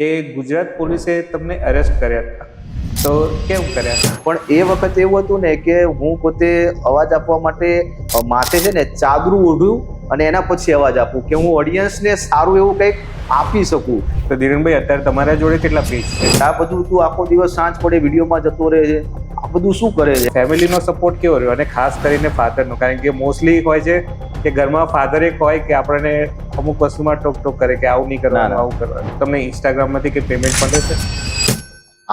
કે ગુજરાત પોલીસે તમને અરેસ્ટ કર્યા હતા, તો કેમ કર્યા? પણ એ વખત એવું હતું ને કે હું પોતે અવાજ આપવા માટે માથે છે ને ચાદરું ઓઢું અને એના પછી અવાજ આપું કે હું ઓડિયન્સને સારું એવું કંઈક આપી શકું. તો ધીરેનભાઈ, અત્યારે તમારા જોડે કેટલા પેજ છે? આ બધું તું આખો દિવસ સાંજ પડે વિડીયોમાં જતો રહે છે, આ બધું શું કરે છે? ફેમિલીનો સપોર્ટ કેવો રહ્યો, અને ખાસ કરીને ફાધરનો? કારણ કે મોસ્ટલી હોય છે કે ઘરમાં ફાધર એક હોય કે આપણને અમુક વસ્તુમાં ટોક કરે કે આવું નહીં કરવાનું, આવું કરવાનું. તમને ઇન્સ્ટાગ્રામમાંથી કે પેમેન્ટ મળે છે?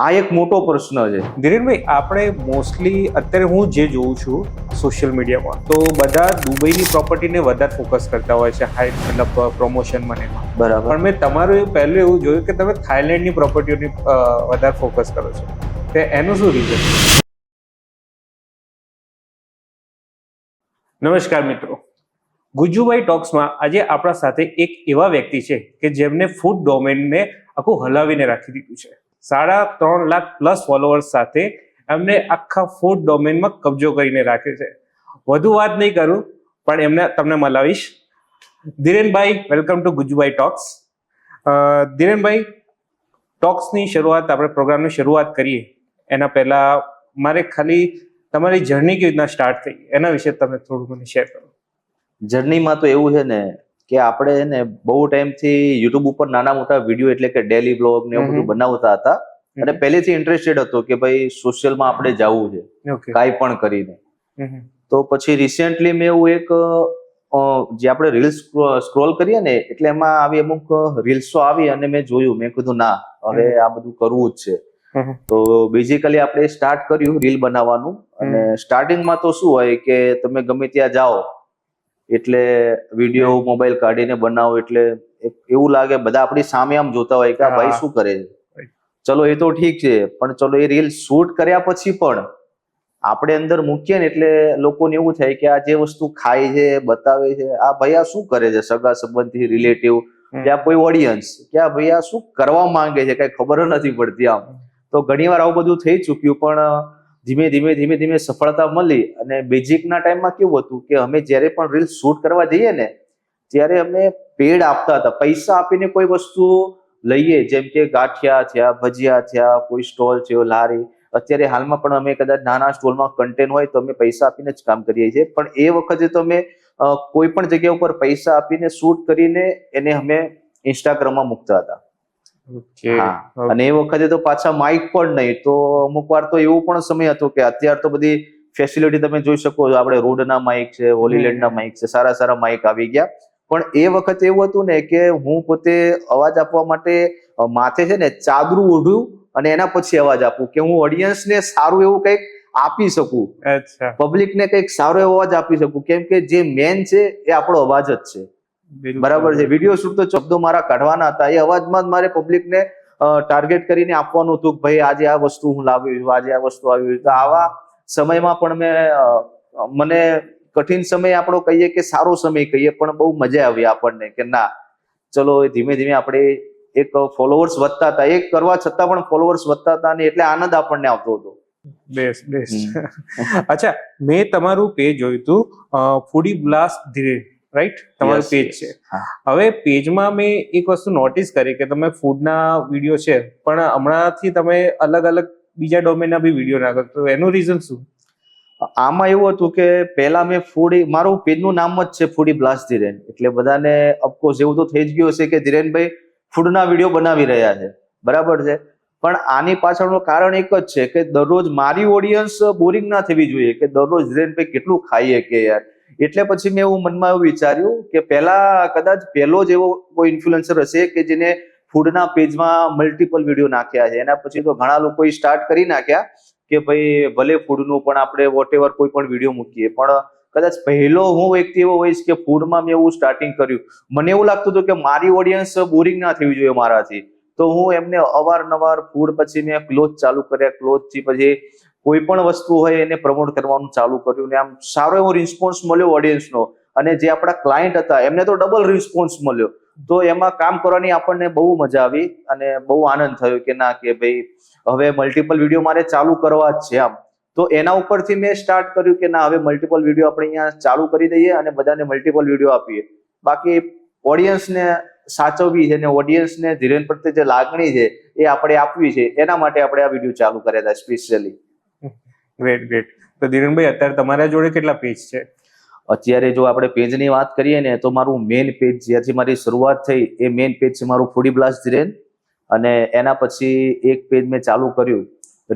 આ એક મોટો પ્રશ્ન છે ધીરેનભાઈ. આપણે મોસ્ટલી અત્યારે હું જે જોઉં છું સોશિયલ મીડિયામાં, તો બધા દુબઈની પ્રોપર્ટીને વધારે ફોકસ કરતા હોય છે, હાઈ મતલબ પ્રમોશનમાં ને એમાં. બરાબર. પણ મેં તમારું પહેલું એવું જોયું કે તમે થાઈલેન્ડની પ્રોપર્ટીઓની વધારે ફોકસ કરો છો, તો એનું શું રીઝન? નમસ્કાર મિત્રો, ગુજ્જુભાઈ ટોક્સમાં આજે આપણા સાથે એક એવા વ્યક્તિ છે કે જેમને ફૂડ ડોમેનને આખું હલાવીને રાખી દીધું છે. 3.5 લાખ પ્લસ ફોલોઅર્સ સાથે એમને આખા ફૂડ ડોમેનમાં કબજો કરીને રાખ્યો છે. વધુ વાત નહીં કરું, પણ એમને તમને મળાવીશ. Dhirenbhai, welcome to Gujjubhai talks. Dhirenbhai, ટોક્સની શરૂઆત, આપણે પ્રોગ્રામની શરૂઆત કરીએ એના પહેલા મારે ખાલી તમારી જર્ની કેવી રીતના સ્ટાર્ટ થઈ એના વિશે તમે થોડું મને શેર કરો. જર્નીમાં તો એવું છે ને કે આપણે ને બહુ ટાઈમથી યુટ્યુબ ઉપર નાના મોટા વિડીયો એટલે કે ડેલી બ્લોગ ને એવું બધું બનાવતા હતા અને પહેલેથી ઇન્ટરેસ્ટેડ હતો કે ભાઈ સોશિયલમાં આપણે જવું છે કાંઈ પણ કરીને. તો પછી રિસેન્ટલી મેં એવું એક જે આપણે રીલ્સ સ્ક્રોલ કરીએ ને એટલે એમાં આવી અમુક રીલ્સો આવી અને મેં જોયું, મેં કીધું ના, હવે આ બધું કરવું જ છે. તો બેઝિકલી આપણે સ્ટાર્ટ કર્યું રીલ બનાવવાનું. અને સ્ટાર્ટિંગમાં તો શું હોય કે તમે ગમે ત્યાં જાઓ એટલે વિડીયો મોબાઈલ કાઢીને બનાવો એટલે એવું લાગે બધા આપણી સામે આમ જોતા હોય કે આ ભાઈ શું કરે છે. ચલો એ તો ઠીક છે, પણ ચલો એ રીલ શૂટ કર્યા પછી પણ આપણે અંદર મૂકીએ ને એટલે લોકોને એવું થાય કે આ જે વસ્તુ ખાય છે, બતાવે છે, આ ભાઈ આ શું કરે છે, સગા સંબંધી, રિલેટિવ, ત્યાં કોઈ ઓડિયન્સ, કે આ ભાઈ આ શું કરવા માંગે છે, કઈ ખબર નથી પડતી આમ. તો ઘણીવાર આવું બધું થઈ ચૂક્યું, પણ ધીમે ધીમે સફળતા મળી. અને બેઝિકના ટાઈમમાં કેવું હતું કે અમે જ્યારે પણ રીલ શૂટ કરવા જઈએ ને ત્યારે અમે પેડ આપતા હતા, પૈસા આપીને કોઈ વસ્તુ લઈએ, જેમ કે ગાંઠિયા થયા, ભજીયા થયા, કોઈ સ્ટોલ થયો, લારી. અત્યારે હાલમાં પણ અમે કદાચ નાના સ્ટોલમાં કન્ટેન્ટ હોય તો અમે પૈસા આપીને જ કામ કરીએ છીએ, પણ એ વખતે તો અમે કોઈ પણ જગ્યા ઉપર પૈસા આપીને શૂટ કરીને એને અમે ઇન્સ્ટાગ્રામમાં મૂકતા હતા. અને એ વખતે તો પાછા માઇક પણ નહીં, તો અમુક વાર તો એવો પણ સમય હતો કે અત્યારે તો બધી ફેસિલિટી તમે જોઈ શકો છો, આપણે રોડના માઇક છે, હોલીલેન્ડના માઇક છે, સારા માઇક આવી ગયા. પણ એ વખતે એવું હતું ને કે હું પોતે અવાજ આપવા માટે માથે છે ને ચાદરું ઓઢું અને એના પછી અવાજ આપું કે હું ઓડિયન્સને સારું એવું કંઈક આપી શકું, પબ્લિકને કંઈક સારો એવો અવાજ આપી શકું, કેમ કે જે મેન છે એ આપણો અવાજ જ છે. બરાબર છે. વિડીયો શૂટ તો શબ્દો મારા કાઢવાના હતા, એ અવાજમાં જ મારે પબ્લિકને ટાર્ગેટ કરીને આપવાનું હતું કે ભાઈ આજે આ વસ્તુ હું લાવી છું, આજે આ વસ્તુ આવી. તો આવા સમયમાં પણ મને કઠિન સમય આપણો કહીએ કે સારો સમય કહીએ, પણ બહુ મજા આવી આપણને કે ના ચલો ધીમે આપણે એક ફોલોવર્સ વધતા હતા, એક કરવા છતાં પણ ફોલોવર્સ વધતા હતા અને એટલે આનંદ આપણને આવતો હતો. બેસ્ટ. અચ્છા, મેં તમારું પેજ જોયું હતું, ફૂડી બ્લાસ્ટ ધીરેન, રાઈટ? તમારું પેજ છે. હવે પેજમાં મેં એક વસ્તુ નોટિસ કરી કે તમે ફૂડના વિડીયો છે, પણ હમણાંથી તમે અલગ બીજા ડોમેનના બી વિડીયો નાખો, તો એનું રીઝન શું? આમાં એવું હતું કે પહેલા મેં મારું પેજનું નામ જ છે ફૂડી બ્લાસ્ટ ધીરેન, એટલે બધાને ઓફકોર્સ એવું તો થઈ જ ગયું હશે કે ધીરેનભાઈ ફૂડના વિડીયો બનાવી રહ્યા છે, બરાબર છે. પણ આની પાછળનું કારણ એક જ છે કે દરરોજ મારી ઓડિયન્સ બોરિંગ ના થવી જોઈએ કે દરરોજ ધીરેનભાઈ કેટલું ખાઈએ કે યાર. એટલે પછી મેં મનમાં એવું વિચાર્યું કે કદાચ પહેલો જ એવો કોઈ ઇન્ફ્લુએન્સર હશે કે જેને ફૂડના પેજમાં મલ્ટિપલ વિડીયો નાખ્યા છે. એના પછી તો ઘણા લોકોએ સ્ટાર્ટ કરી નાખ્યા કે ભાઈ ભલે ફૂડનું પણ આપણે વોટેવર કોઈ પણ વિડીયો મૂકીએ, પણ કદાચ પહેલો હું વ્યક્તિ એવો હોઈશ કે ફૂડમાં મેં એવું સ્ટાર્ટિંગ કર્યું. મને એવું લાગતું હતું કે મારી ઓડિયન્સ બોરિંગ ના થવી જોઈએ મારાથી, તો હું એમને અવારનવાર ફૂડ, પછી મેં ક્લોથ ચાલુ કર્યા, ક્લોથથી પછી કોઈ પણ વસ્તુ હોય એને પ્રમોટ કરવાનું ચાલુ કર્યું. ને આમ સારો એવો રિસ્પોન્સ મળ્યો ઓડિયન્સનો, અને જે આપણા ક્લાયન્ટ હતા એમને તો ડબલ રિસ્પોન્સ મળ્યો. તો એમાં કામ કરવાની આપણને બહુ મજા આવી અને બહુ આનંદ થયો કે ના, કે ભાઈ હવે મલ્ટિપલ વિડીયો મારે ચાલુ કરવા જ છે આમ. તો એના ઉપરથી મેં સ્ટાર્ટ કર્યું કે ના, હવે મલ્ટિપલ વિડીયો આપણે અહીંયા ચાલુ કરી દઈએ અને બધાને મલ્ટિપલ વિડીયો આપીએ. બાકી ઓડિયન્સને સાચવવી છે ને ઓડિયન્સને ધીરેન પ્રત્યે જે લાગણી છે એ આપણે આપવી છે, એના માટે આપણે આ વિડીયો ચાલુ કર્યા હતા સ્પેશિયલી. Great great. તો ધીરેનભાઈ અત્યારે તમારા જોડે કેટલા પેજ છે? અત્યારે જો આપણે પેજની વાત કરીએ ને તો મારું મેઇન પેજ જ્યાંથી મારી શરૂઆત થઈ એ મેઇન પેજ છે મારું ફૂડી બ્લાસ્ટ ધીરેન. અને એના પછી એક પેજ મેં ચાલુ કર્યું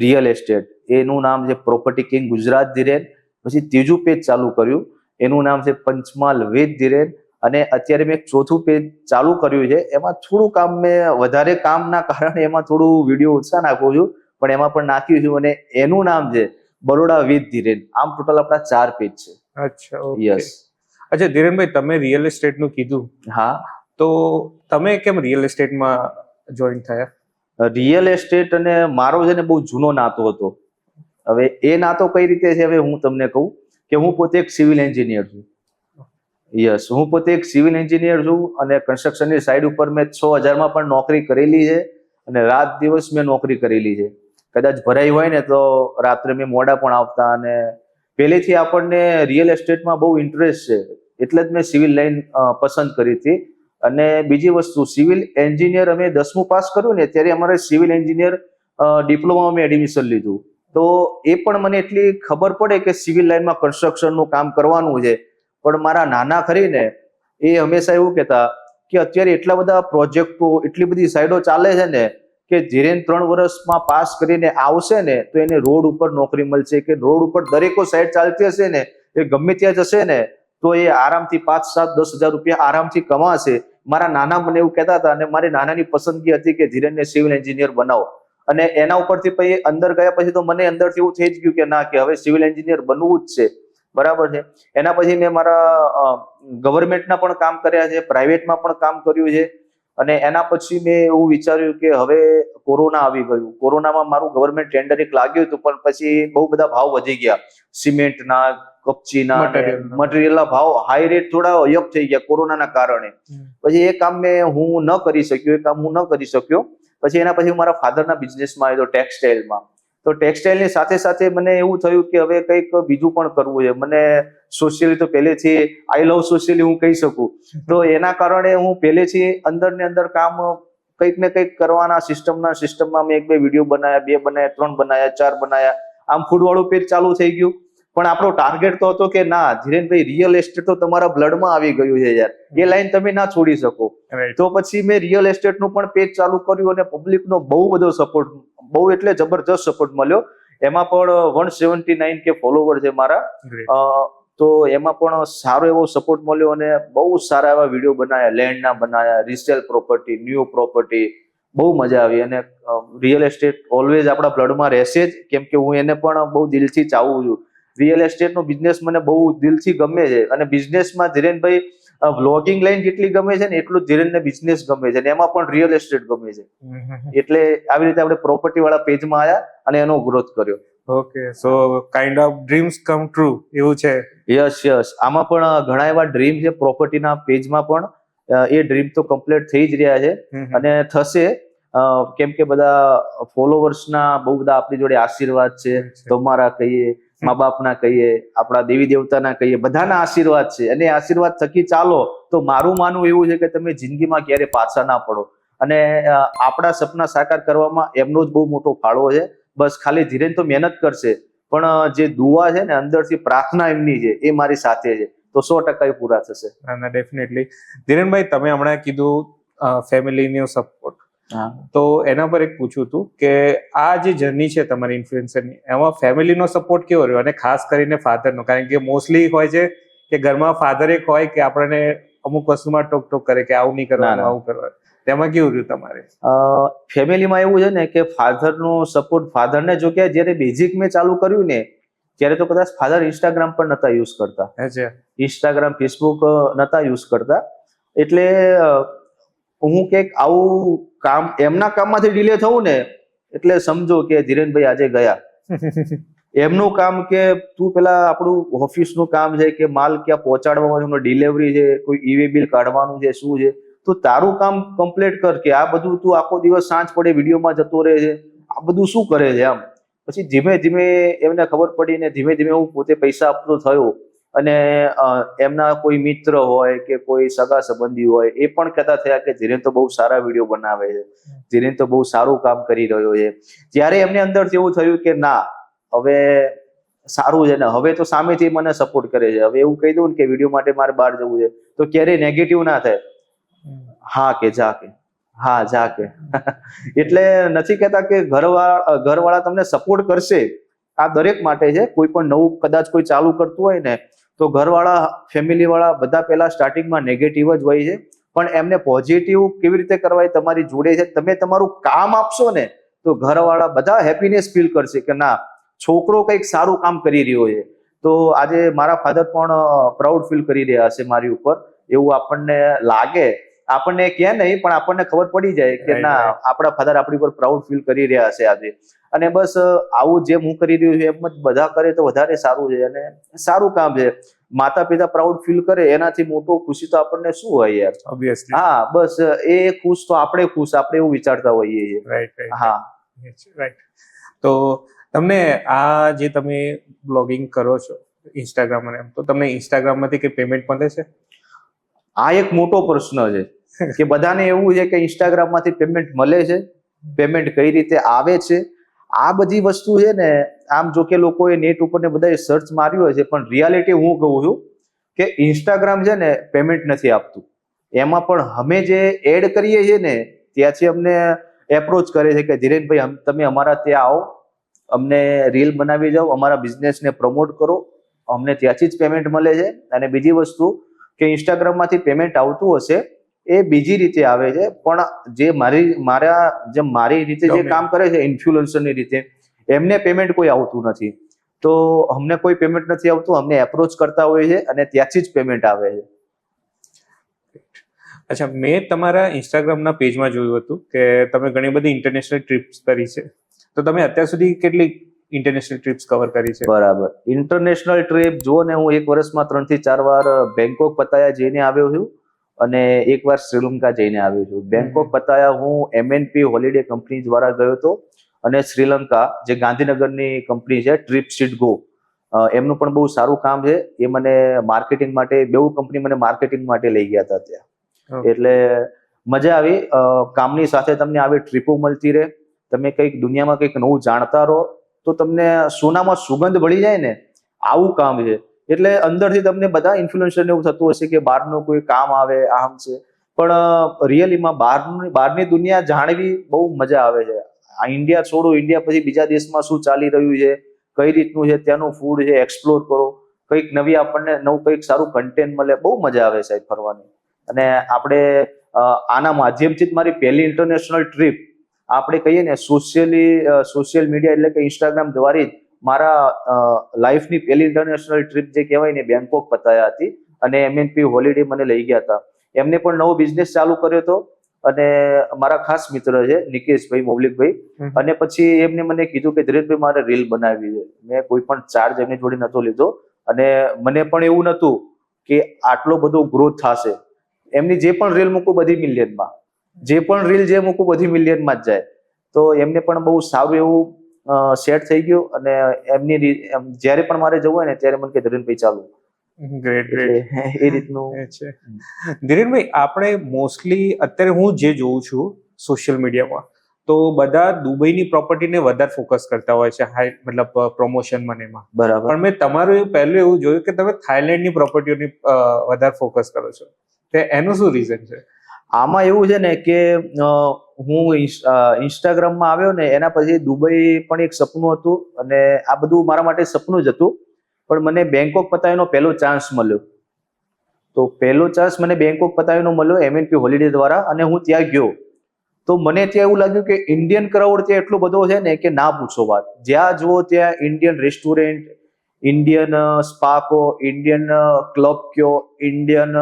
રિયલ એસ્ટેટ, એનું નામ છે પ્રોપર્ટી કિંગ ગુજરાત ધીરેન. પછી ત્રીજું પેજ ચાલુ કર્યું એનું નામ છે પંચમહાલ વિથ ધીરેન. અને અત્યારે મેં ચોથું પેજ ચાલુ કર્યું છે, એમાં થોડું કામ મેં વધારે કામના કારણે એમાં થોડું વિડીયો ઓછા નાખું છું, પણ એમાં પણ નાખ્યું છું અને એનું નામ છે બરોડા વિથ ધીરેન. આમ ટોટલ આપણા 4 પેજ છે. અચ્છા, ઓકે. યસ. અચ્છા ધીરેનભાઈ, તમે રિયલ એસ્ટેટ નું કીધું, હા, તો તમે કેમ રિયલ એસ્ટેટમાં જોઈન થયા? રિયલ એસ્ટેટ અને મારો છે ને બહુ જૂનો નાતો હતો. હવે એ નાતો કઈ રીતે છે હવે હું તમને કહું કે હું પોતે એક સિવિલ એન્જિનિયર છું. યસ, હું પોતે એક સિવિલ એન્જિનિયર છું અને કન્સ્ટ્રક્શનની સાઈડ ઉપર મેં 6000 પણ નોકરી કરેલી છે અને રાત દિવસ મેં નોકરી કરેલી છે. કદાચ ભરાઈ હોય ને તો રાત્રે મેં મોડા પણ આવતા. અને પહેલેથી આપણને રિયલ એસ્ટેટમાં બહુ ઇન્ટરેસ્ટ છે, એટલે જ મેં સિવિલ લાઈન પસંદ કરી હતી. અને બીજી વસ્તુ, સિવિલ એન્જિનિયર અમે 10મું પાસ કર્યું ને ત્યારે અમારે સિવિલ એન્જિનિયર ડિપ્લોમામાં મેં એડમિશન લીધું. તો એ પણ મને એટલી ખબર પડે કે સિવિલ લાઈનમાં કન્સ્ટ્રક્શનનું કામ કરવાનું છે. પણ મારા નાના ખરીને એ હંમેશા એવું કહેતા કે અત્યારે એટલા બધા પ્રોજેક્ટો, એટલી બધી સાઈડો ચાલે છે ને કે ધીરેન 3 વર્ષમાં પાસ કરીને આવશે ને તો એને રોડ ઉપર નોકરી મળશે, કે રોડ ઉપર દરેકો સાઈડ ચાલતી હશે ને એ ગમે ત્યાં જશે ને તો એ આરામથી 5, 7, 10 હજાર રૂપિયા આરામથી કમાશે. મારા નાના મને એવું કહેતા હતા અને મારી નાનાની પસંદગી હતી કે ધીરેનને સિવિલ એન્જિનિયર બનાવો. અને એના ઉપરથી પછી અંદર ગયા પછી તો મને અંદરથી એવું થઈ જ ગયું કે ના, કે હવે સિવિલ એન્જિનિયર બનવું જ છે. બરાબર છે. એના પછી મેં મારા ગવર્મેન્ટના પણ કામ કર્યા છે, પ્રાઇવેટમાં પણ કામ કર્યું છે. અને એના પછી મેં એવું વિચાર્યું કે હવે કોરોના આવી ગયું. કોરોનામાં મારું ગવર્મેન્ટ ટેન્ડર એક લાગ્યું હતું, પણ પછી બહુ બધા ભાવ વધી ગયા સિમેન્ટના, કપચીના, મટીરિયલના ભાવ હાઈ રેટ થોડા અયપ થઈ ગયા કોરોનાના કારણે. પછી એ કામ હું ન કરી શક્યો. પછી એના પછી હું મારા ફાધરના બિઝનેસમાં આવ્યો, ટેક્સટાઇલમાં. તો ટેક્સટાઇલની સાથે સાથે મને એવું થયું કે હવે કંઈક બીજું પણ કરવું છે. મને સોશિયલી તો પહેલેથી આઈ લવ સોશિયલી હું કહી શકું. તો એના કારણે હું પહેલેથી અંદર ને અંદર કામ કંઈક ને કંઈક કરવાના સિસ્ટમમાં મેં 1-2 વિડીયો બનાવ્યા, 2 બનાવ્યા, 3 બનાવ્યા, 4 બનાવ્યા. આમ ફૂડવાળું પેજ ચાલુ થઈ ગયું. પણ આપણો ટાર્ગેટ તો હતો કે ના ધીરેનભાઈ, રિયલ એસ્ટેટ તો તમારા બ્લડમાં આવી ગયું છે યાર, એ લાઈન તમે ના છોડી શકો. તો પછી મેં રિયલ એસ્ટેટનું પણ પેજ ચાલુ કર્યું અને પબ્લિકનો બહુ બધો સપોર્ટ, બહુ એટલે જબરજસ્ત સપોર્ટ મળ્યો. એમાં પણ 179K ફોલોવર છે મારા. તો એમાં પણ સારો એવો સપોર્ટ મળ્યો અને બહુ સારા એવા વિડીયો બનાવ્યા, લેન્ડના બનાવ્યા, રિસેલ પ્રોપર્ટી, ન્યૂ પ્રોપર્ટી. બહુ મજા આવી. અને રિયલ એસ્ટેટ ઓલવેઝ આપણા બ્લડમાં રહેશે જ, કેમ કે હું એને પણ બહુ દિલથી ચાહું છું. રિયલ એસ્ટેટનો બિઝનેસ મને બહુ દિલથી ગમે છે. અને બિઝનેસમાં ધીરેનભાઈ વ્લોગિંગ લાઈન જેટલી ગમે છે ને એટલું ધીરેનને બિઝનેસ ગમે છે, અને એમાં પણ રિયલ એસ્ટેટ ગમે છે. એટલે આવી રીતે આપણે પ્રોપર્ટી વાળા પેજમાં આવ્યા અને એનો ગ્રોથ કર્યો. Okay, so kind of dreams come true એવું છે. યસ. આમાં પણ ઘણા એવા ડ્રીમ છે પ્રોપર્ટીના પેજમાં પણ. એ ડ્રીમ તો કમ્પ્લીટ થઈ જ રહ્યા છે અને થશે. કેમ કે બધા ફોલોવર્સના બહુ બધા આપણી જોડે આશીર્વાદ છે. તમારા કહીએ, મા બાપના કહીએ, આપણા દેવી દેવતાના કહીએ, બધાના આશીર્વાદ છે. અને આશીર્વાદ થકી ચાલો તો મારું માનવું એવું છે કે તમે જિંદગીમાં ક્યારે પાછા ના પડો. અને આપણા સપના સાકાર કરવામાં એમનો જ બહુ મોટો ફાળો છે. બસ ખાલી ધીરેન તો મહેનત કરશે, પણ જે દુઆ છે ને અંદરથી પ્રાર્થના એમની છે એ મારી સાથે છે, તો 100% એ પૂરા થશે. ના, ડેફિનેટલી. ધીરેનભાઈ, તમે હમણાં કીધું ફેમિલીનો સપોર્ટ, તો એના પર એક પૂછ્યું હતું કે આ જે જર્ની છે તમારી ઇન્ફ્લુએન્સરની, એમાં ફેમિલીનો સપોર્ટ કેવો રહ્યો? અને ખાસ કરીને ફાધરનો, કારણ કે મોસ્ટલી હોય છે કે ઘરમાં ફાધર એક હોય કે આપણને અમુક વસ્તુમાં ટોક કરે કે આવું નહીં કરવાનું, આવું કરવાનું. તેમાં કેવું રહ્યું તમારે? ફેમિલીમાં એવું છે ને કે ફાધરનો સપોર્ટ, ફાધરને જો કે જ્યારે બેઝિક મેં ચાલુ કર્યું ને ત્યારે તો કદાચ ફાધર ઇન્સ્ટાગ્રામ પણ નતા યુઝ કરતા. ઇન્સ્ટાગ્રામ, ફેસબુક નતા યુઝ કરતા. એટલે હું કંઈક આવું કામ, એમના કામમાંથી ડિલે થવું ને એટલે સમજો કે ધીરેનભાઈ આજે ગયા. એમનું કામ કે તું પેલા આપણું ઓફિસનું કામ છે કે માલ ક્યાં પહોંચાડવાનું, ડિલિવરી છે, કોઈ ઈ-વે બિલ કાઢવાનું છે, શું છે, તો તારું કામ કમ્પ્લીટ કર. કે આ બધું તું આખો દિવસ સાંજ પડે વિડીયોમાં જતો રહે છે, આ બધું શું કરે છે આમ. પછી ધીમે ધીમે એમને ખબર પડી ને ધીમે ધીમે હું પોતે પૈસા આપતો થયો. અને એમના કોઈ મિત્ર હોય કે કોઈ સગા સંબંધી હોય એ પણ કહેતા થયા કે ધીરેન તો બહુ સારા વિડીયો બનાવે છે, ધીરેન તો બહુ સારું કામ કરી રહ્યો છે. ત્યારે એમને અંદરથી એવું થયું કે ના, હવે સારું છે ને, હવે તો સામેથી મને સપોર્ટ કરે છે. હવે એવું કહી દઉં ને કે વિડીયો માટે મારે બહાર જવું છે તો ક્યારેય નેગેટિવ ના થાય, હા કે જા કે, હા જા કે. એટલે નથી કહેતા કે ઘરવાળા તમને સપોર્ટ કરશે, આ દરેક માટે છે. કોઈ પણ નવું કદાચ કોઈ ચાલુ કરતું હોય ને તો ઘરવાળા, ફેમિલી વાળા બધા પહેલા સ્ટાર્ટિંગમાં નેગેટિવ જ હોય છે, પણ એમને પોઝિટિવ કેવી રીતે કરવા એ તમારી જોડે છે. તમે તમારું કામ આપશો ને તો ઘરવાળા બધા હેપીનેસ ફીલ કરશે કે ના, છોકરો કંઈક સારું કામ કરી રહ્યો છે. તો આજે મારા ફાધર પણ પ્રાઉડ ફીલ કરી રહ્યા હશે મારી ઉપર, એવું આપણને લાગે. આપણને ક્યાં નહીં, પણ આપણને ખબર પડી જાય કે ના, આપણા ફાધર આપણી ઉપર પ્રાઉડ ફીલ કરી રહ્યા હશે આજે. અને બસ આવું જેમ હું કરી રહ્યો છું એમ જ બધા કરે તો વધારે સારું છે અને સારું કામ છે. માતા પિતા પ્રાઉડ ફીલ કરે એનાથી મોટો ખુશી તો આપણને શું હોય યાર. ઓબ્વિયસલી. હા, બસ એ ખુશ તો આપણે ખુશ, આપણે એવું વિચારતા હોઈએ છીએ. રાઈટ. હા, રાઈટ. તો તમને આ જે તમે બ્લોગિંગ કરો છો ઇન્સ્ટાગ્રામ અને એમ, તો તમને ઇન્સ્ટાગ્રામમાંથી કઈ પેમેન્ટ મળે છે? આ એક મોટો પ્રશ્ન છે કે બધાને એવું છે કે ઇન્સ્ટાગ્રામમાંથી પેમેન્ટ મળે છે, પેમેન્ટ કઈ રીતે આવે છે. આ બધી વસ્તુ છે ને, આમ જો કે લોકોએ નેટ ઉપર ને બધાએ સર્ચ માર્યું હોય છે, પણ રિયાલિટી હું કહું છું કે ઇન્સ્ટાગ્રામ છે ને પેમેન્ટ નથી આપતું. એમાં પણ અમે જે એડ કરીએ છીએ ને ત્યાંથી અમને એપ્રોચ કરે છે કે ધીરેનભાઈ તમે અમારા ત્યાં આવો, અમને રીલ બનાવી જાઓ, અમારા બિઝનેસને પ્રમોટ કરો, અમને ત્યાંથી જ પેમેન્ટ મળે છે. અને બીજી વસ્તુ કે ઇન્સ્ટાગ્રામમાંથી પેમેન્ટ આવતું હશે એ બીજી રીતે આવે છે, પણ જે મારી રીતે જે કામ કરે છે ઇન્ફ્લુએન્સરની રીતે, એમને પેમેન્ટ કોઈ આવતું નથી. તો અમને કોઈ પેમેન્ટ નથી આવતું, અમને એપ્રોચ કરતા હોય છે અને ત્યાંથી જ પેમેન્ટ આવે છે. અચ્છા, મેં તમારા ઇન્સ્ટાગ્રામના પેજમાં જોયું હતું કે તમે ઘણી બધી ઇન્ટરનેશનલ ટ્રીપ્સ કરી છે. તો તમે અત્યાર સુધી કેટલી ઇન્ટરનેશનલ ટ્રીપ્સ કવર કરી છે? બરાબર. ઇન્ટરનેશનલ ટ્રીપ જો ને, હું એક વર્ષમાં 3 થી 4 વાર બેંકોક પતાયા જઈને આવ્યો છું અને એક વાર શ્રીલંકા જઈને આવ્યો છું. બેંકોક પતાયા હું MNP હોલિડે કંપની દ્વારા ગયો હતો અને શ્રીલંકા જે ગાંધીનગરની કંપની છે ટ્રીપ સીટ ગો, એમનું પણ બહુ સારું કામ છે. એ મને માર્કેટિંગ માટે, બેઉ કંપની મને માર્કેટિંગ માટે લઈ ગયા હતા ત્યાં. એટલે મજા આવી. કામની સાથે તમને આવી ટ્રીપો મળતી રહે, તમે કંઈક દુનિયામાં કંઈક નવું જાણતા રહો તો તમને સોનામાં સુગંધ ભળી જાય ને, આવું કામ છે. એટલે અંદરથી તમને બધા ઇન્ફ્લુએન્સરને એવું થતું હશે કે બહારનું કોઈ કામ આવે, આમ છે, પણ રિયલીમાં બહારની દુનિયા જાણવી બહુ મજા આવે છે. આ ઇન્ડિયા છોડો, ઇન્ડિયા પછી બીજા દેશમાં શું ચાલી રહ્યું છે, કઈ રીતનું છે, ત્યાંનું ફૂડ છે, એક્સપ્લોર કરો, કંઈક નવી આપણને કંઈક સારું કન્ટેન્ટ મળે, બહુ મજા આવે સાહેબ ફરવાની. અને આપણે આના માધ્યમથી જ મારી પહેલી ઇન્ટરનેશનલ ટ્રીપ આપણે કહીએ ને સોશિયલ મીડિયા એટલે કે ઇન્સ્ટાગ્રામ દ્વારા જ મારા લાઈફની પહેલી ઇન્ટરનેશનલ ટ્રીપ જે કહેવાય ને બેંકોક પતાયા હતી. અને MNP હોલિડે મને લઈ ગયા હતા. એમને પણ નવો બિઝનેસ ચાલુ કર્યો હતો અને મારા ખાસ મિત્ર છે નિકેશભાઈ, મૌલિકભાઈ. અને પછી એમને મને કીધું કે ધીરેનભાઈ મારે રીલ બનાવવી છે. મેં કોઈ પણ ચાર્જ એમની જોડે નતો લીધો અને મને પણ એવું નતું કે આટલો બધો ગ્રોથ થશે. એમની જે પણ રીલ મૂકું બધી મિલિયનમાં, જે પણ રીલ જે મૂકું બધી મિલિયનમાં જ જાય. તો એમને પણ બહુ સારું એવું સેટ થઈ ગયું અને એમની જ્યારે પણ મારે જવું હોય ને ત્યારે મને કે ધીરેનભાઈ ચાલુ. ગ્રેટ. એ રીતનું છે. ધીરેનભાઈ, આપણે મોસ્ટલી અત્યારે હું જે જોઉં છું સોશિયલ મીડિયામાં, તો બધા દુબઈની પ્રોપર્ટીને વધારે ફોકસ કરતા હોય છે, મતલબ પ્રમોશનમાં ને એમાં. બરાબર. પણ મેં તમારું પહેલું એવું જોયું કે તમે થાઈલેન્ડની પ્રોપર્ટીઓની વધારે ફોકસ કરો છો. એનું શું રીઝન છે? આમાં એવું છે ને કે હું ઇન્સ્ટાગ્રામમાં આવ્યો ને એના પછી દુબઈ પણ એક સપનું હતું અને આ બધું મારા માટે સપનું જ હતું. પણ મને બેંકોક પતાવીનો પહેલો ચાન્સ મળ્યો. તો પહેલો ચાન્સ મને બેંકોક પતાવીનો મળ્યો MNP હોલિડે દ્વારા અને હું ત્યાં ગયો. તો મને ત્યાં એવું લાગ્યું કે ઇન્ડિયન ક્રાઉડ ત્યાં એટલો બધો છે ને કે ના પૂછો વાત. જ્યાં જુઓ ત્યાં ઇન્ડિયન રેસ્ટોરન્ટ, ઇન્ડિયન સ્પા કો, ઇન્ડિયન ક્લબ કયો, ઇન્ડિયન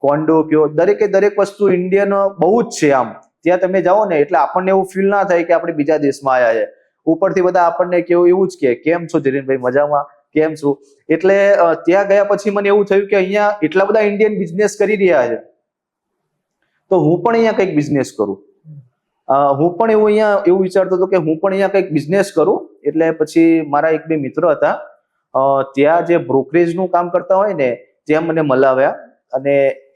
કોન્ડો કયો, દરેક વસ્તુ ઇન્ડિયન બહુ જ છે. આમ ત્યાં તમે જાઓ ને એટલે આપણને એવું ફીલ ના થાય કે આપણે બીજા દેશમાં આવ્યા છે. ઉપરથી બધા આપણને કેવું એવું જ કે કેમ છો ધીરેનભાઈ, મજામાં, કેમ છો. એટલે ત્યાં ગયા પછી મને એવું થયું કે અહીંયા એટલા બધા ઇન્ડિયન બિઝનેસ કરી રહ્યા છે તો હું પણ અહીંયા કંઈક બિઝનેસ કરું. હું પણ એવું વિચારતો હતો કે હું પણ અહીંયા કંઈક બિઝનેસ કરું. એટલે પછી મારા એક બે મિત્ર હતા, ત્યાં જે બ્રોકરેજનું કામ કરતા હોય ને ત્યાં મને મલાવ્યા, અને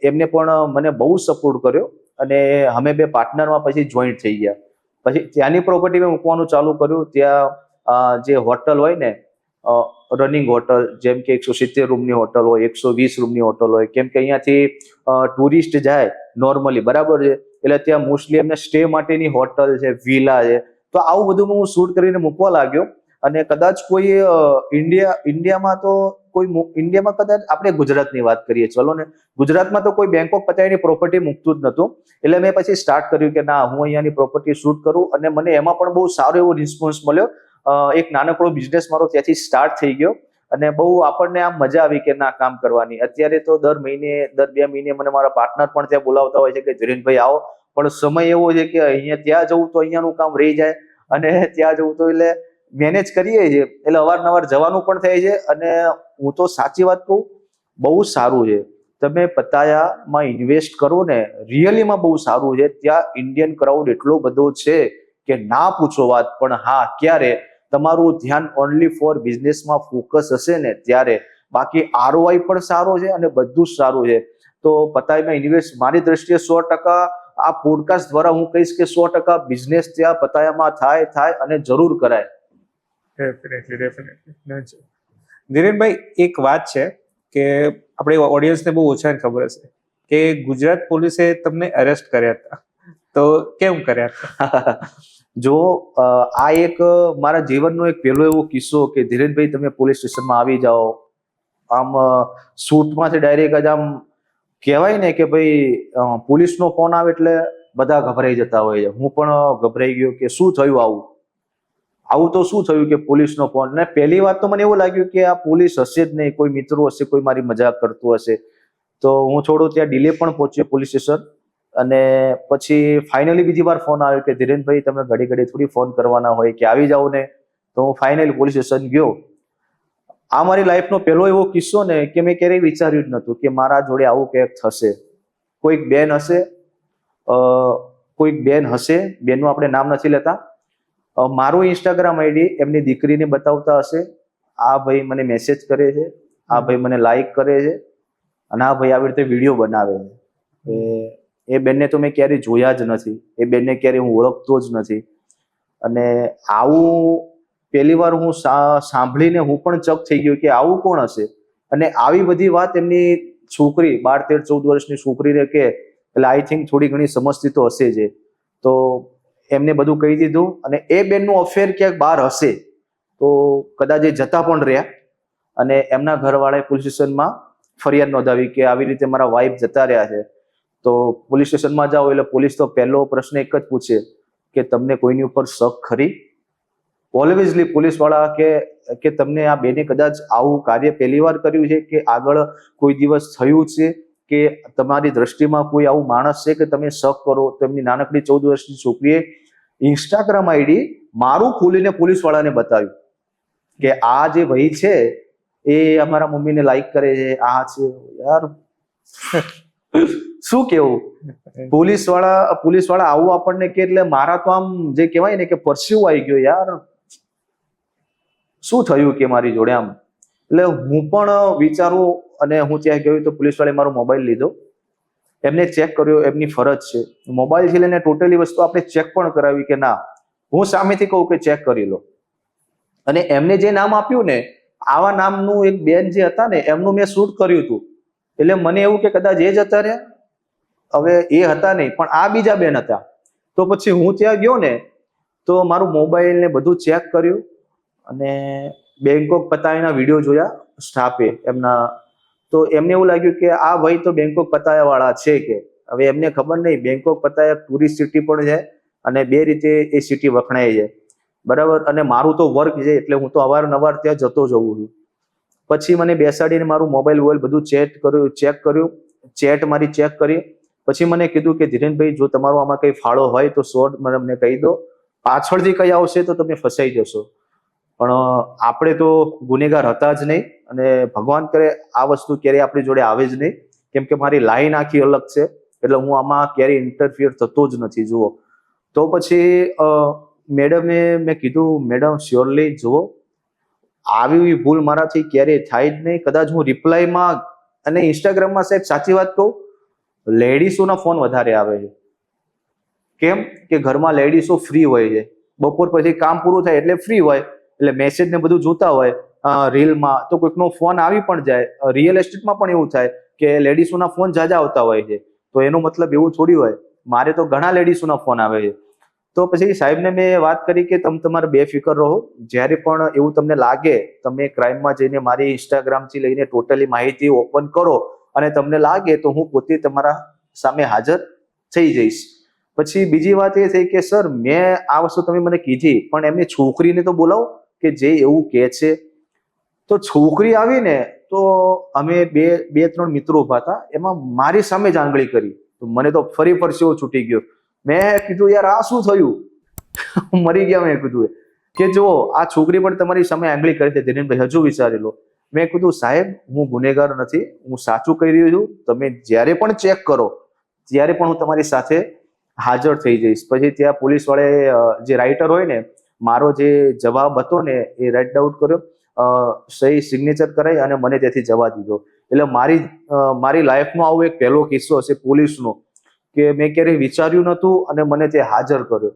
એમને પણ મને બહુ સપોર્ટ કર્યો, અને અમે બે પાર્ટનરમાં પછી જોઈન્ટ થઈ ગયા. પછી ત્યાંની પ્રોપર્ટી મેં મૂકવાનું ચાલુ કર્યું. ત્યાં જે હોટલ હોય ને, રનિંગ હોટલ, જેમ કે 170 રૂમની હોટલ હોય, 120 રૂમની હોટલ હોય, કેમ કે અહીંયાથી ટુરિસ્ટ જાય નોર્મલી, બરાબર છે, એટલે ત્યાં મોસ્ટલી એમને સ્ટે માટેની હોટલ છે, વિલા છે. તો આવું બધું હું શૂટ કરીને મૂકવા લાગ્યો. અને કદાચ કોઈ ઇન્ડિયામાં તો ઇન્ડિયામાં કદાચ આપણે ગુજરાતની વાત કરીએ, ચલો ને, ગુજરાતમાં તો કોઈ બેંકોક પચાસની પ્રોપર્ટી મૂકતું જ નતું. એટલે મેં પછી સ્ટાર્ટ કર્યું કે ના, હું અહીંયાની પ્રોપર્ટી શૂટ કરું, અને મને એમાં પણ બહુ સારો એવો રિસ્પોન્સ મળ્યો. એક નાનકડો બિઝનેસ મારો ત્યાંથી સ્ટાર્ટ થઈ ગયો, અને બહુ આપણને આમ મજા આવી કે ના કામ કરવાની. અત્યારે તો દર 2 મહિને મને મારા પાર્ટનર પણ ત્યાં બોલાવતા હોય છે કે ધીરેનભાઈ આવો, પણ સમય એવો છે કે અહીંયા ત્યાં જવું તો અહીંયાનું કામ રહી જાય, અને ત્યાં જવું તો એટલે મેનેજ કરીએ છીએ, એટલે અવારનવાર જવાનું પણ થાય છે. અને હું તો સાચી વાત કહું, બહુ સારું છે. તમે પતાયામાં ઇન્વેસ્ટ કરો ને, રિયલીમાં બહુ સારું છે. ત્યાં ઇન્ડિયન ક્રાઉડ એટલો બધો છે કે ના પૂછો વાત. પણ હા, ક્યારે તમારું ધ્યાન ઓનલી ફોર બિઝનેસમાં ફોકસ હશે ને ત્યારે, બાકી ROI પણ સારો છે અને બધું જ સારું છે. તો પતાયામાં ઇન્વેસ્ટ મારી દ્રષ્ટિએ 100%, આ પોડકાસ્ટ દ્વારા હું કહીશ કે 100% બિઝનેસ ત્યાં પતાયામાં થાય અને જરૂર કરાય. ડેફિનેટલી. ધીરેનભાઈ, એક વાત છે કે આપણે ઓડિયન્સને બહુ ઓછાને ખબર હશે કે ગુજરાત પોલીસે તમને અરેસ્ટ કર્યા હતા, તો કેમ કર્યા હતા? જો આ એક મારા જીવનનો એક પહેલો એવો કિસ્સો કે ધીરેનભાઈ તમે પોલીસ સ્ટેશનમાં આવી જાઓ, આમ શૂટમાંથી ડાયરેક્ટ જ આમ કહેવાય ને કે ભાઈ પોલીસનો ફોન આવે એટલે બધા ગભરાઈ જતા હોય છે. હું પણ ગભરાઈ ગયો કે શું થયું, આવું તો શું થયું કે પોલીસનો ફોન. ને પહેલી વાત તો મને એવું લાગ્યું કે આ પોલીસ હશે જ નહીં, કોઈ મિત્રો હશે, કોઈ મારી મજાક કરતું હશે. તો હું થોડો ત્યાં ડિલે પણ પહોંચ્યો પોલીસ સ્ટેશન. અને પછી ફાઇનલી બીજી વાર ફોન આવ્યો કે ધીરેનભાઈ તમે ઘડી થોડી ફોન કરવાના હોય કે આવી જાઓ ને. તો હું ફાઇનલી પોલીસ સ્ટેશન ગયો. આ મારી લાઈફનો પહેલો એવો કિસ્સો ને કે મેં ક્યારેય વિચાર્યું જ નહોતું કે મારા જોડે આવું કંઈક થશે. કોઈક બેન હશે, બેનનું આપણે નામ નથી લેતા, મારું ઇન્સ્ટાગ્રામ આઈડી એમની દીકરીને બતાવતા હશે. આ ભાઈ મને મેસેજ કરે છે, આ ભાઈ મને લાઈક કરે છે, અને આ ભાઈ આવી રીતે વિડીયો બનાવે છે. એ બેનને તો મેં ક્યારેય જોયા જ નથી, એ બેનને ક્યારેય હું ઓળખતો જ નથી. અને આવું પહેલી વાર હું સાંભળીને હું પણ ચક થઈ ગયો કે આવું કોણ હશે. અને આવી બધી વાત એમની છોકરી 12, 13, 14 વર્ષની છોકરીને કે, એટલે આઈ થિંક થોડી ઘણી સમજતી તો હશે જ. તો એમને બધું કહી દીધું, અને એ બેનનું અફેર ક્યાંક બહાર હશે, તો કદાચ એ જતા પણ રહ્યા. અને એમના ઘરવાળાએ પોલીસ સ્ટેશનમાં ફરિયાદ નોંધાવી કે આવી રીતે મારા વાઈફ જતા રહ્યા છે. તો પોલીસ સ્ટેશનમાં જાઓ એટલે પોલીસ તો પહેલો પ્રશ્ન એક જ પૂછે કે તમને કોઈની ઉપર શક ખરી. ઓલવેઝલી પોલીસ વાળા કે તમને આ બેને કદાચ આવું કાર્ય પહેલી વાર કર્યું છે કે આગળ કોઈ દિવસ થયું છે, કે તમારી દ્રષ્ટિમાં કોઈ આવું માણસ છે કે તમે શક કરો. તો એમની નાનકડી 14 વર્ષની છોકરીએ ઇન્સ્ટાગ્રામ આઈડી મારું ખોલીને પોલીસ વાળાને બતાવ્યું કે આ જે ભાઈ છે એ અમારા મમ્મીને લાઈક કરે છે, આ છે. યાર શું કેવું, પોલીસ વાળા આવું આપણને કે, એટલે મારા તો આમ જે કહેવાય ને કે પરસ્યુ આવી ગયો. યાર શું થયું કે મારી જોડે આમ. એટલે હું પણ વિચારું, અને હું ત્યાં ગયો તો પોલીસ વાળાએ મારો મોબાઈલ લીધો, એમને ચેક કર્યો, એમની ફરજ છે. મોબાઈલ થી લઈને ટોટલી વસ્તુ આપણે ચેક પણ કરાવી કે ના, હું સામેથી કહું કે ચેક કરી લો. અને એમને જે નામ આપ્યું ને, આવા નામનું એક બેન જે હતા ને, એમનું મેં શૂટ કર્યું હતું. એટલે મને એવું કે કદાચ એ જ હતા રહ્યા. હવે એ હતા નહીં, પણ આ બીજા બેન હતા. તો પછી હું ત્યાં ગયો ને, તો મારું મોબાઈલ ને બધું ચેક કર્યું, અને બેંકોક પતાયાના વિડીયો જોયા સ્ટાફે એમના. તો એમને એવું લાગ્યું કે આ ભાઈ તો બેંકોક પતાયા વાળા છે. કે હવે એમને ખબર નહીં, બેંકોક પતાયા ટુરિસ્ટ સિટી પણ છે, અને બે રીતે એ સિટી વખણાય છે, બરાબર. અને મારું તો વર્ક છે, એટલે હું તો અવારનવાર ત્યાં જતો જઉં છું. પછી મને બેસાડીને મારું મોબાઈલ બધું ચેક કર્યું, ચેટ મારી ચેક કરી. પછી મને કીધું કે ધીરેનભાઈ, જો તમારો આમાં કઈ ફાળો હોય તો શોર્ટ મને કહી દો, પાછળથી કઈ આવશે તો તમે ફસાઈ જશો. પણ આપણે તો ગુનેગાર હતા જ નહીં, અને ભગવાન કરે આ વસ્તુ ક્યારેય આપણી જોડે આવે જ નહીં, કેમ કે મારી લાઈન આખી અલગ છે. એટલે હું આમાં ક્યારેય ઇન્ટરફિયર થતો જ નથી. જુઓ, તો પછી મેડમે મેં કીધું, મેડમ શ્યોરલી જુઓ, આવી ભૂલ મારાથી ક્યારેય થાય જ નહીં. કદાચ હું રિપ્લાયમાં અને ઇન્સ્ટાગ્રામમાં સાહેબ સાચી વાત કહું, લેડીઝોના ફોન વધારે આવે છે. કેમ કે ઘરમાં લેડીઝો ફ્રી હોય છે, બપોર પછી કામ પૂરું થાય એટલે ફ્રી હોય, એટલે મેસેજ ને બધું જોતા હોય રીલમાં, તો કોઈકનો ફોન આવી પણ જાય. રિયલ એસ્ટેટમાં પણ એવું થાય કે લેડીઝોના ફોન જાજા આવતા હોય છે. તો એનો મતલબ એવું થોડી હોય, મારે તો ઘણા લેડીઝોના ફોન આવે છે. તો પછી સાહેબને મેં વાત કરી કે તમે તમારે બેફિકર રહો, જ્યારે પણ એવું તમને લાગે તમે ક્રાઇમમાં જઈને મારી ઇન્સ્ટાગ્રામથી લઈને ટોટલી માહિતી ઓપન કરો અને તમને લાગે તો હું પોતે તમારા સામે હાજર થઈ જઈશ. પછી બીજી વાત એ થઈ કે સર મેં આ વસ્તુ તમે મને કીધી, પણ એમની છોકરીને તો બોલાવો કે જે એવું કહે છે. તો છોકરી આવીને તો અમે બે ત્રણ મિત્રો ઉભા હતા, એમાં મારી સામે જ આંગળી કરી. તો મને તો ફરી પરસેવો છૂટી ગયો. મેં કીધું યાર આ શું થયું, મરી ગયા. મેં કીધું કે જો આ છોકરી પણ તમારી સામે આંગળી કરી છે દિનેશભાઈ, હજુ વિચારી લો. મેં કીધું સાહેબ હું ગુનેગાર નથી, હું સાચું કહી રહ્યો છું. તમે જ્યારે પણ ચેક કરો ત્યારે પણ હું તમારી સાથે હાજર થઈ જઈશ. પછી ત્યાં પોલીસ વાળાએ જે રાઇટર હોય ને, મારો જે જવાબ હતો ને એ રાઇટ આઉટ કર્યો, સહી સિગ્નેચર કરાઈ અને મને ત્યાંથી જવા દીધો. એટલે મારી લાઈફમાં આવો એક પહેલો કિસ્સો હશે પોલીસનો કે મેં ક્યારેય વિચાર્યું નતું અને મને તે હાજર કર્યો.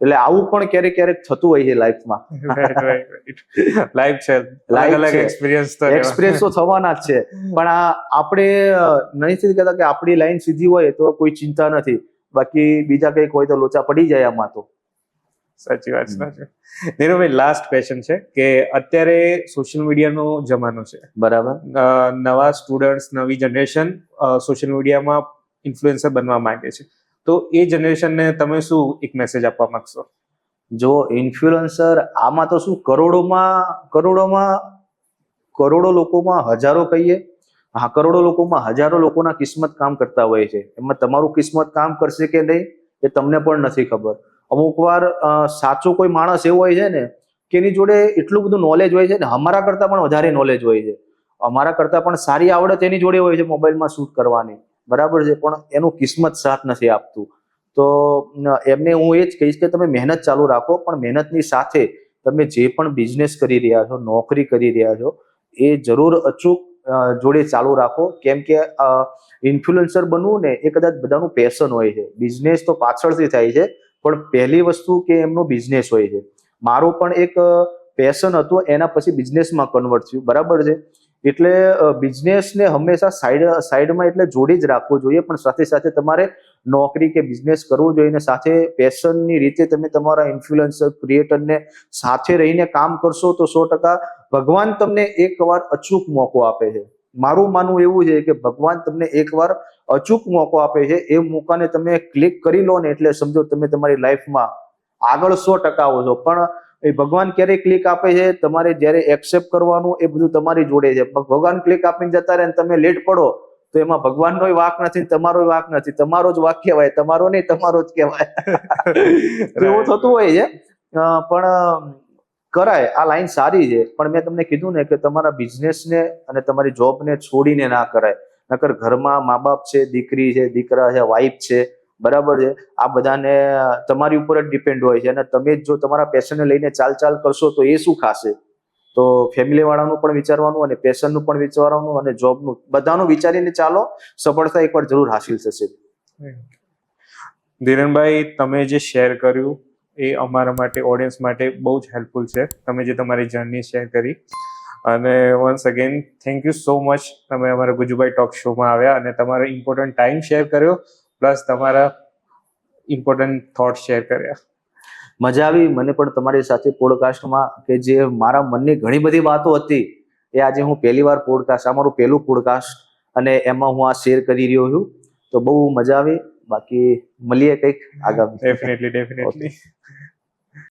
એટલે આવું પણ ક્યારેક ક્યારેક થતું હોય છે લાઈફમાં. લાઈફ છે, અલગ અલગ એક્સપિરિયન્સ તો થવાના જ છે. પણ આપણે નથી કહેતા કે આપણી લાઈન સીધી હોય તો કોઈ ચિંતા નથી, બાકી બીજા કંઈક હોય તો લોચા પડી જાય આમાં. તો સાચી વાત છે. નીરુભાઈ લાસ્ટ ક્વેશ્ચન છે કે અત્યારે સોશિયલ મીડિયાનો જમાનો છે, બરાબર. નવા સ્ટુડન્ટ્સ, નવી જનરેશન સોશિયલ મીડિયામાં ઇન્ફ્લુએન્સર બનવા માંગે છે, તો એ જનરેશનને તમે શું એક મેસેજ આપવા માંગશો? જો ઇન્ફ્લુએન્સર આમાં તો શું કરોડો લોકોમાં હજારો કહીએ, હા કરોડો લોકોમાં હજારો લોકોના કિસ્મત કામ કરતા હોય છે. એમાં તમારું કિસ્મત કામ કરશે કે નહીં એ તમને પણ નથી ખબર. અમુક વાર સાચો કોઈ માણસ એવો હોય છે ને કે એની જોડે એટલું બધું નોલેજ હોય છે ને, અમારા કરતા પણ વધારે નોલેજ હોય છે, અમારા કરતા પણ સારી આવડત એની જોડે હોય છે મોબાઈલમાં શૂટ કરવાની, બરાબર છે, પણ એનું કિસ્મત સાથ નથી આપતું. તો એમને હું એ જ કહીશ કે તમે મહેનત ચાલુ રાખો, પણ મહેનતની સાથે તમે જે પણ બિઝનેસ કરી રહ્યા છો, નોકરી કરી રહ્યા છો, એ જરૂર અચૂક જોડે ચાલુ રાખો. કેમ કે ઇન્ફ્લુએન્સર બનવું ને એ કદાચ બધાનું પેશન હોય છે. બિઝનેસ તો પાછળથી થાય છે, પણ પહેલી વસ્તુ કે એમનો બિઝનેસ હોય છે. મારો પણ એક પેશન હતો, એના પછી બિઝનેસમાં કન્વર્ટ થયું, બરાબર છે. એટલે બિઝનેસને હંમેશા સાઈડમાં એટલે જોડી જ રાખવો જોઈએ, પણ સાથે સાથે તમારે નોકરી કે બિઝનેસ કરવું જોઈએ. અને સાથે પેશનની રીતે તમે તમારા ઇન્ફ્લુએન્સર ક્રિએટરને સાથે રહીને કામ કરશો તો 100% ભગવાન તમને એકવાર અચૂક મોકો આપે છે. મારું માનવું એવું છે કે ભગવાન તમને એકવાર અચૂક મોકો આપે છે, એ મોકાને તમે ક્લિક કરી લો ને એટલે સમજો તમે તમારી લાઈફમાં આગળ 100% આવો છો. પણ એ ભગવાન ક્યારે ક્લિક આપે છે, તમારે જ્યારે એક્સેપ્ટ કરવાનું એ બધું તમારી જોડે છે. ભગવાન ક્લિક આપીને જતા રહે તમે લેટ પડો તો એમાં ભગવાનનો વાંક નથી, તમારો વાંક નથી, તમારો જ વાંક કહેવાય, તમારો નહીં, તમારો જ કહેવાય. એવું થતું હોય છે. પણ કરાય, આ લાઈન સારી છે. પણ મેં તમને કીધું ને કે તમારા બિઝનેસને અને તમારી જોબને છોડીને ના કરાય. નકર ઘરમાં મા બાપ છે, દીકરી છે, દીકરા છે, વાઈફ છે, બરાબર છે, આ બધાને તમારી ઉપર જ ડિપેન્ડ હોય છે. અને તમે જો તમારા પેશનને લઈને ચાલ કરશો તો એ શું ખાશે? તો ફેમિલી વાળાનું પણ વિચારવાનું અને પેશનનું પણ વિચારવાનું અને જોબનું બધાનું વિચારીને ચાલો, સફળતા એકવાર જરૂર હાસિલ થશે. ધીરનભાઈ, તમે જે શેર કર્યું એ અમારા માટે, ઓડિયન્સ માટે બહુ જ હેલ્પફુલ છે. તમે જે તમારી જર્ની શેર કરી, અને once again thank you so much. તમે અમારા ગુજુભાઈ ટોક શોમાં આવ્યા અને તમારો ઇમ્પોર્ટન્ટ ટાઈમ શેર કર્યો, પ્લસ તમારા ઇમ્પોર્ટન્ટ થોટ શેર કર્યા. મજા આવી મને પણ તમારી સાથે પોડકાસ્ટમાં, કે જે મારા મનની ઘણી બધી વાતો હતી એ આજે હું પહેલી વાર પોડકાસ્ટ, આ મારું પહેલું પોડકાસ્ટ, અને એમાં હું આ શેર કરી રહ્યો છું. તો બહુ મજા આવી. બાકી મળીએ કંઈક આગામી. ડેફિનેટલી.